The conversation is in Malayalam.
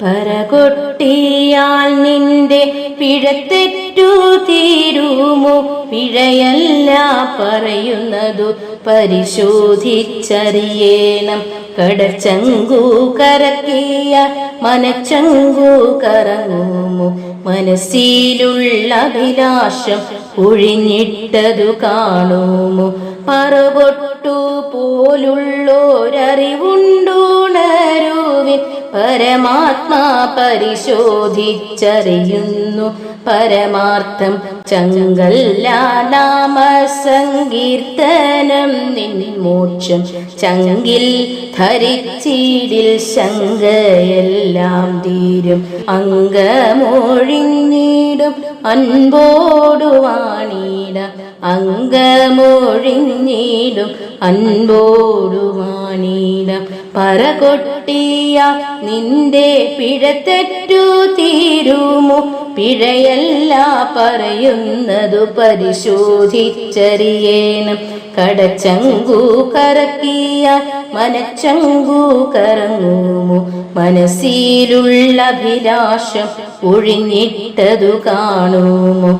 പറകൊട്ടിയാൽ നിന്റെ പിഴത്തെറ്റു തീരുമോ? പിഴയല്ല പറയുന്നതു പരിശോധിച്ചറിയേണം. കടച്ചങ്കു കറക്കിയ മനച്ചങ്കു കറങ്ങുമോ? മനസ്സിലുള്ള അഭിലാഷം ഒഴിഞ്ഞിട്ടതു കാണുമോ? പറകൊട്ടു പോലുള്ളോരറിവുണ്ടുണരുവിൻ. പരമാത്മാ പരിശോധിച്ചറിയുന്നു പരമാർത്ഥം. ചങ്കല്ല നാമസങ്കീർത്തനം നിൻ മോക്ഷം. ചങ്കിൽ ധരിച്ചിടിൽ ശങ്കയെല്ലാം തീരും. അംഗമൊഴിഞ്ഞിടും അൻപോടു വാണിടാം. അംഗമൊഴിഞ്ഞിടും അൻപോടു വാണിടാം. പറകൊട്ടിയ നിന്റെ പിഴത്തെറ്റു തീരുമോ? പിഴയല്ല പറയുന്നതു പരിശോധിച്ചറിയേണം. കടച്ചങ്കു കറക്കിയ മനച്ചങ്കു കറങ്ങുമോ? മനസ്സിലുള്ള അഭിലാഷം ഒഴിഞ്ഞിട്ടതു കാണുമോ?